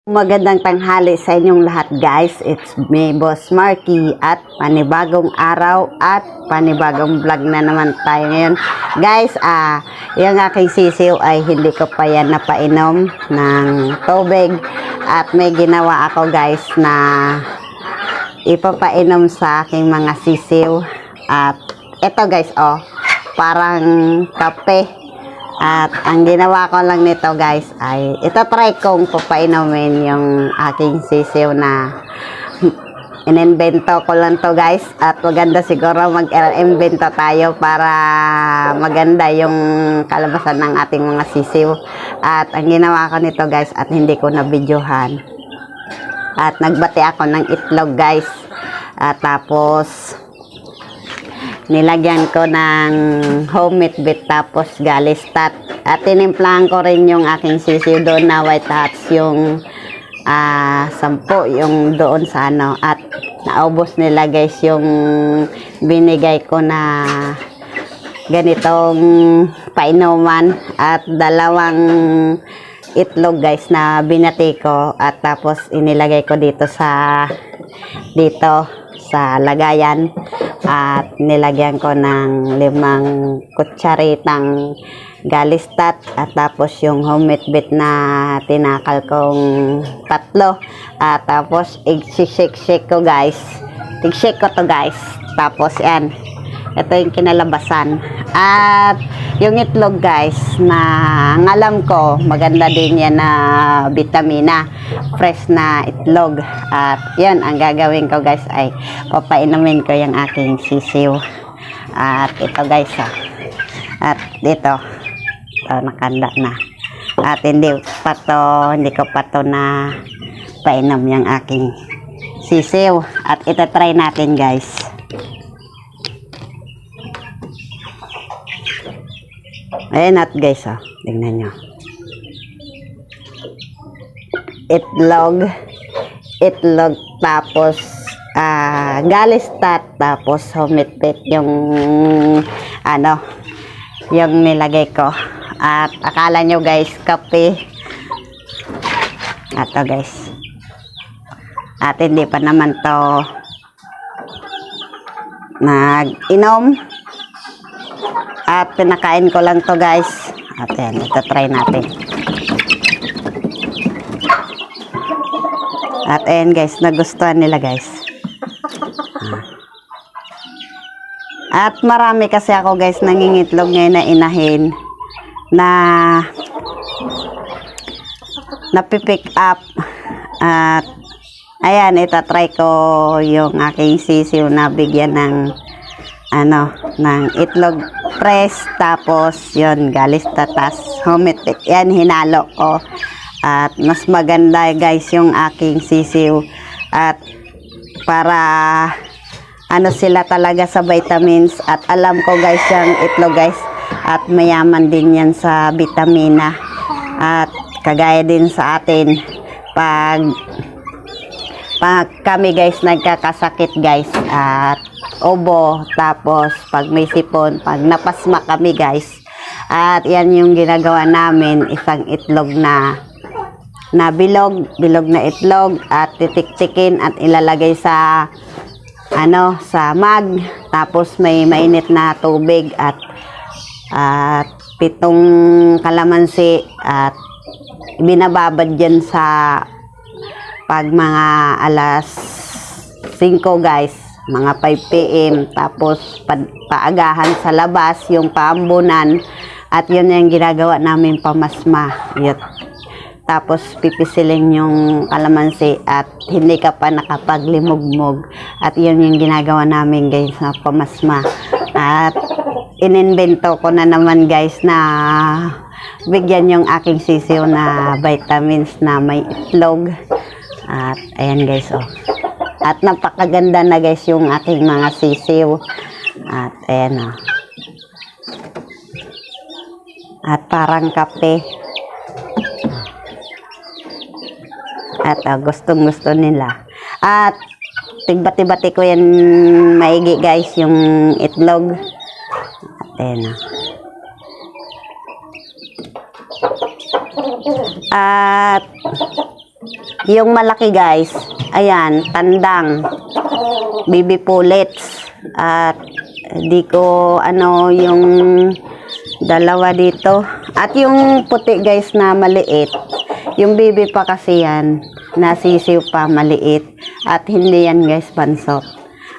Magandang tanghali sa inyong lahat guys. It's me, Boss Marky, at panibagong araw at panibagong vlog na naman tayo ngayon. Guys, yung aking sisiw ay hindi ko pa yan napainom ng tubig. At may ginawa ako guys na ipapainom sa aking mga sisiw. At ito guys, parang kape. At ang ginawa ko lang nito guys ay itatry kong papainumin yung aking sisiw na inimbento ko lang to guys. At maganda siguro mag-invento tayo para maganda yung kalabasan ng ating mga sisiw. At ang ginawa ko nito guys at hindi ko na videohan. At nagbati ako ng itlog guys. At tapos nilagyan ko ng homemade bit tapos galistat. At tinimplahan ko rin yung aking sisiw doon na white hats yung 10 yung doon sa ano. At naubos nila guys yung binigay ko na ganitong painuman. At 2 itlog guys na binati ko. At tapos inilagay ko dito sa lagayan. At nilagyan ko ng 5 kutsaritang galistat. At tapos yung homemade bit na tinakal kong 3. At tapos i-shake ko guys. I-shake ko to guys. Tapos yan. Ito yung kinalabasan. At yung itlog guys na alam ko maganda din yan na vitamina. Fresh na itlog. At yan ang gagawin ko guys ay papainumin ko yung aking sisiw. At ito guys At dito nakanda na. At hindi ko pa to na painom yung aking sisiw. At itatry natin guys. Ayan at guys, tingnan nyo. Itlog, tapos galistat, tapos homemade bit yung yung nilagay ko. At akala nyo guys, kape. Ato guys. At hindi pa naman to nag-inom. At pinakain ko lang to guys. At yan, ito try natin. At ayan guys, nagustuhan nila guys. At marami kasi ako guys nangingitlog ngayon na inahin na napipick up. At ayan, itatry ko yung aking sisiw na bigyan ng ng itlog press, tapos yon galistat, tas homemade bit. Yan, hinalo ko. At mas maganda guys yung aking sisiw. At para sila talaga sa vitamins. At alam ko guys yung itlog guys at mayaman din yan sa vitamina. At kagaya din sa atin pag kami guys nagkakasakit guys at obo, tapos pag may sipon, pag napasma kami guys. At yan yung ginagawa namin, isang itlog na bilog na itlog. At titiktikin at ilalagay sa sa mag. Tapos may mainit na tubig at 7 kalamansi. At binababad dyan sa pag mga alas 5 guys, mga 5 PM. Tapos paagahan sa labas yung paambunan. At yun yung ginagawa namin pamasma. Yun. Tapos pipisilin yung kalamansi at hindi ka pa nakapaglimugmog. At yun yung ginagawa namin guys na pamasma. At ininbento ko na naman guys na bigyan yung aking sisiw na vitamins na may itlog. At ayan guys At napakaganda na guys yung aking mga sisiw. At ayan At parang kape. At gustong gusto nila. At tigbati-bati ko yan maigi guys yung itlog. At ayan At Yung malaki guys, ayan, tandang, baby pullets. At di ko ano yung dalawa dito. At yung puti guys na maliit, yung baby pa kasi yan, nasisiw pa maliit. At hindi yan guys pansot.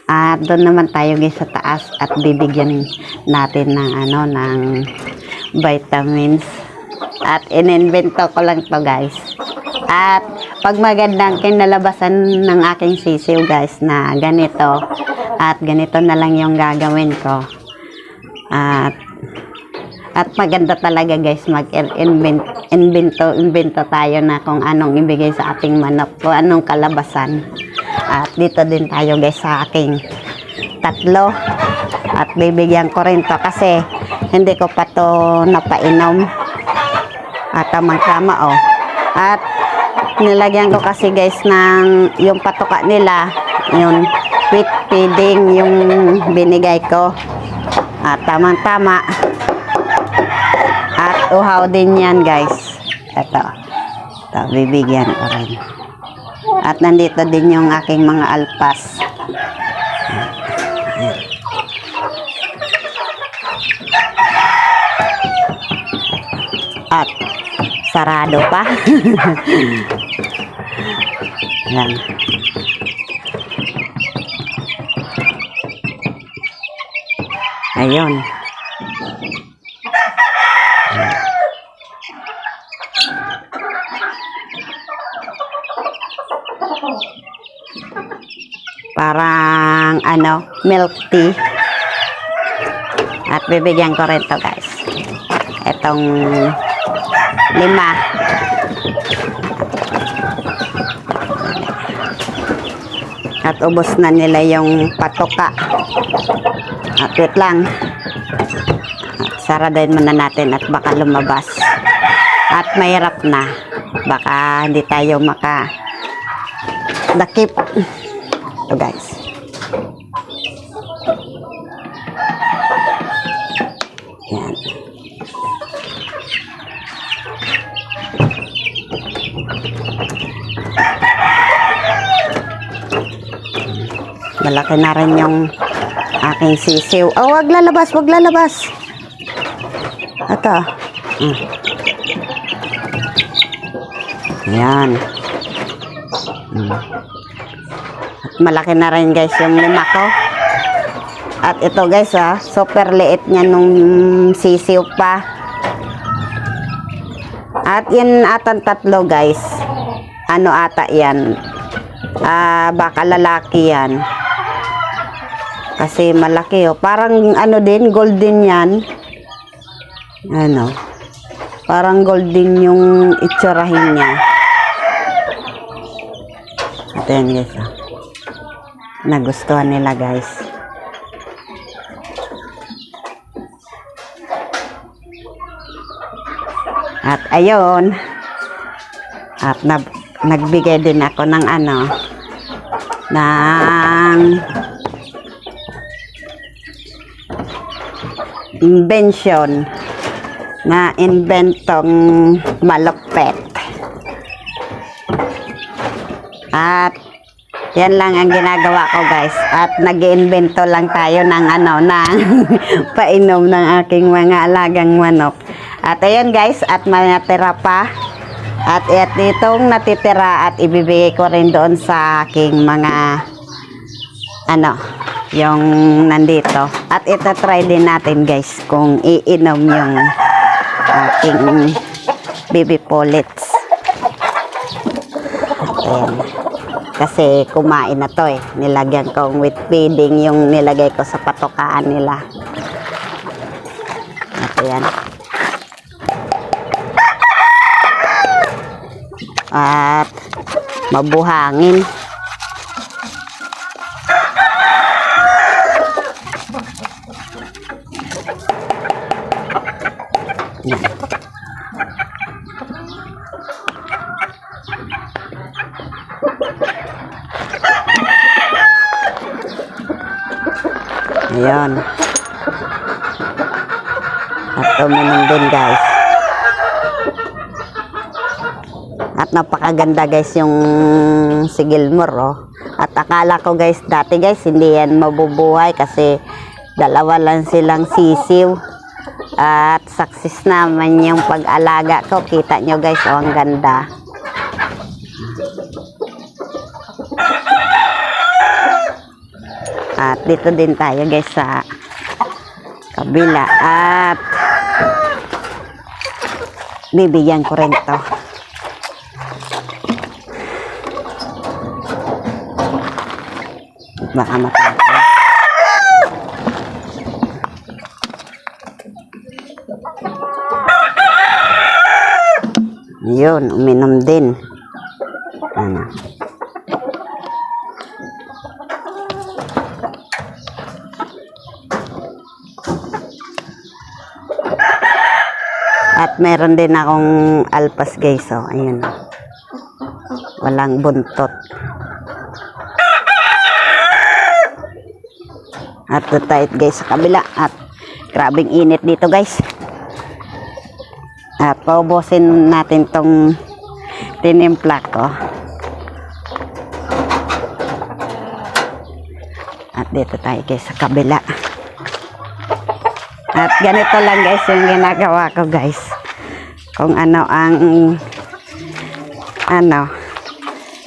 At doon naman tayo guys sa taas at bibigyan natin ng ano, ng vitamins. At ininvento ko lang to guys. At pag magandang kinalabasan ng aking sisiw guys na ganito, at ganito na lang yung gagawin ko. At maganda talaga guys mag-invento tayo na kung anong ibigay sa ating manok, kung anong kalabasan. At dito din tayo guys sa aking tatlo. At bibigyan ko rin to kasi hindi ko pa to napainom. At tamang-tama oh. At nilagyan ko kasi guys ng yung patuka nila, yung wheat feeding yung binigay ko. At tamang-tama. At uhaw din yan guys. Ito bibigyan ko rin. At nandito din yung aking mga alpas. At sarado pa. Yan. Ayun. Parang ano, milk tea. At bibigyan ko rin to guys. Itong 5. At ubos na nila yung patuka. At wait lang. At saradain muna natin at baka lumabas. At mahirap na. Baka hindi tayo makadakip. Ito guys. Yan. Malaki na rin yung aking sisiw. Oh, wag lalabas, wag lalabas. Ito. Yan. At malaki na rin guys yung 5 ko. At ito guys super liit niya nung sisiw pa. At yan atang 3 guys. Ano ata yan? Baka lalaki yan. Kasi malaki oh. Parang ano din, golden yan. Ano? Parang golden yung itsurahin niya. Ito yan guys nagustuhan nila guys. At ayun. At nagbigay din ako ng ano, ng invention na inventong malupet. At yan lang ang ginagawa ko guys. At nag-iimbento lang tayo ng ano, ng painom ng aking mga alagang manok. At ayan guys, at natira pa. At itong natitira at ibibigay ko rin doon sa aking mga ano, yung nandito. At ito try din natin guys kung iinom yung aking baby pullets. Ayan. Kasi kumain na to eh. Nilagyan kong with feeding yung nilagay ko sa patukaan nila. At ayan. At mabuhangin. Ayan. At uminom din guys. At At napakaganda guys yung si Gilmore, oh. At akala ko guys, dati guys, hindi yan mabubuhay kasi dalawa lang silang sisiw. At success naman yung pag-alaga ko. Kita nyo guys, oh, ang ganda. At dito din tayo guys sa kabila. At bibigyan ko rin to. Baka matapos. Yun, uminom din. Ano. At meron din akong alpas guys, oh. Ayun. Walang buntot. At tayo guys sa kabila. At grabing init dito guys. At paubusin natin tong tinimpla ko. At dito tayo guys sa kabila. At ganito lang guys yung ginagawa ko guys. Kung ano ang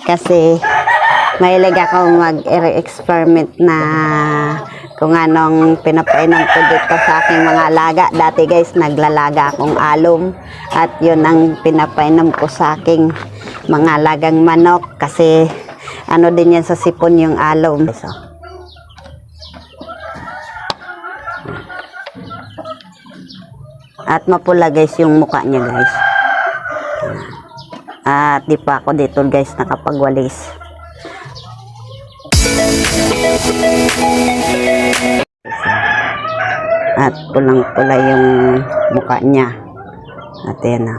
kasi mahilig ako mag-experiment na kung anong pinapainom ko dito sa aking mga alaga. Dati guys, naglalaga akong alum at yun ang pinapainom ko sa aking mga alagang manok kasi ano din yan sa sipon yung alum. So, at mapula guys yung mukha niya guys. At di pa ako dito guys nakapagwalis. At pulang-pula yung mukha niya. At yan na.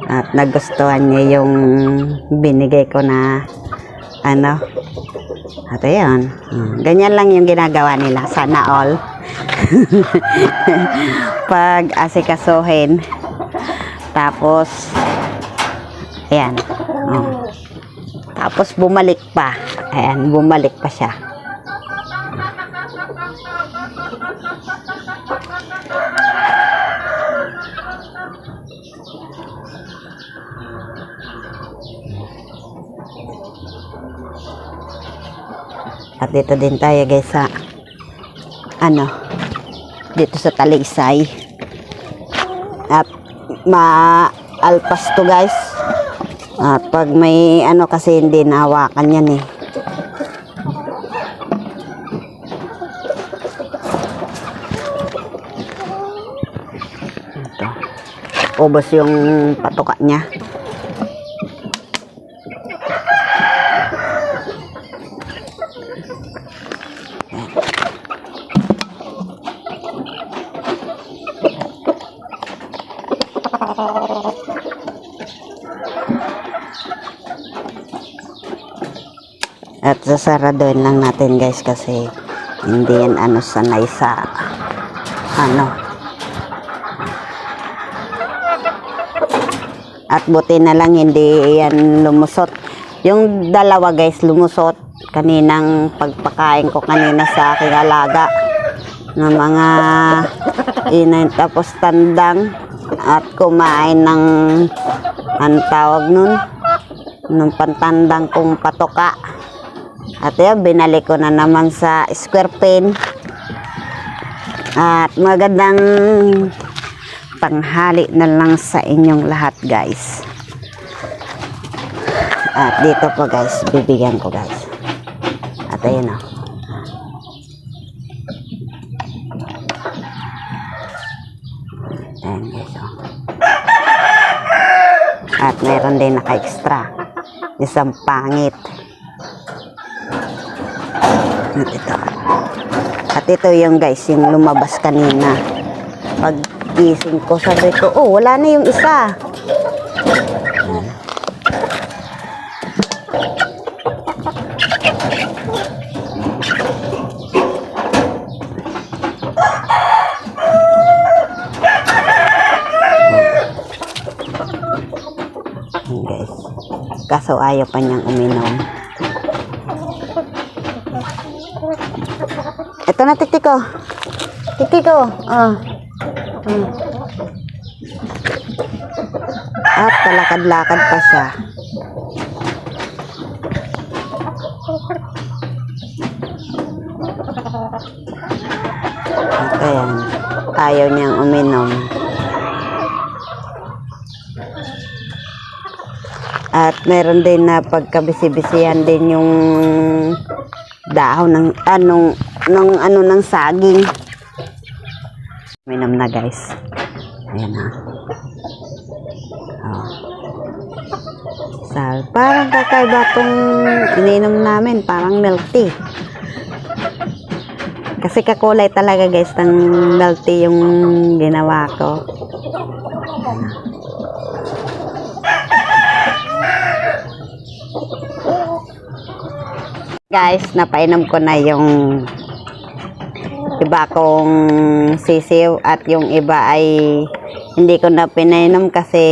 At nagustuhan niya yung binigay ko na ano. At ayan. Ganyan lang yung ginagawa nila. Sana all. Pag asikasuhin. Tapos ayan. Tapos bumalik pa. Ayan, bumalik pa siya. At dito din tayo guys sa dito sa Talisay. At maalpas to guys. At pag may kasi hindi nahawakan yan eh. Ito. Ubos yung patuka niya. At sasaraduin lang natin guys kasi hindi yan sanay sa At buti na lang hindi yan lumusot. Yung dalawa guys lumusot kaninang pagpakain ko kanina sa aking alaga ng mga inay tapos tandang at kumain ng tawag nun nung pantandang kong patoka. At yun, binalik ko na naman sa square pen. At magandang tanghali na lang sa inyong lahat guys. At dito po guys, bibigyan ko guys. At ayun o. Ayan guys o. At meron din naka-extra. Isang pangit. At ito. At ito yung guys, yung lumabas kanina. Pag gising ko, sabi ko, oh, wala na yung isa. guys. Kaso ayaw pa niyang uminom. Ito na, Titiko. Titiko. At palakad-lakad pa siya. At ayan, ayaw niyang uminom. At meron din na pagkabisi-bisihan din yung dahon ng ng saging. Uminom na guys. Ayan na. Parang kakaiba itong ininom namin, parang milk tea. Kasi kakulay talaga guys ng milk tea yung ginawa ko. Guys, napainom ko na yung iba kong sisiw at yung iba ay hindi ko na pinainom kasi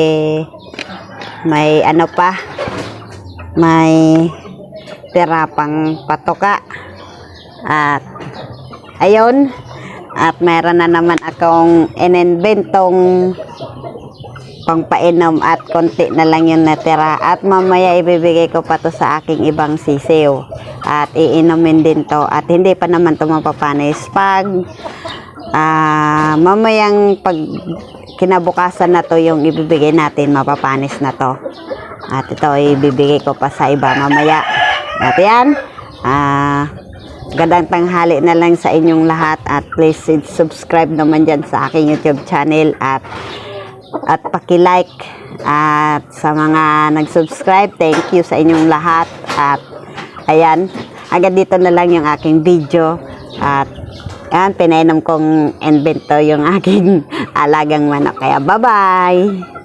may ano pa, may tira pang patoka. At ayun, at meron na naman akong ininbentong pangpainom at konti na lang yung natira. At mamaya ibibigay ko pa to sa aking ibang sisiw. At iinumin din to. At hindi pa naman to mapapanis. Pag mamayang pag kinabukasan na to yung ibibigay natin, mapapanis na to. At ito ibibigay ko pa sa iba mamaya. At yan, gandang tanghali na lang sa inyong lahat. At please subscribe naman dyan sa aking YouTube channel. At paki-like. At sa mga nag-subscribe, thank you sa inyong lahat. At ayan, agad dito na lang yung aking video. At ayan, pinainom kong invento yung aking alagang manok. Kaya bye-bye!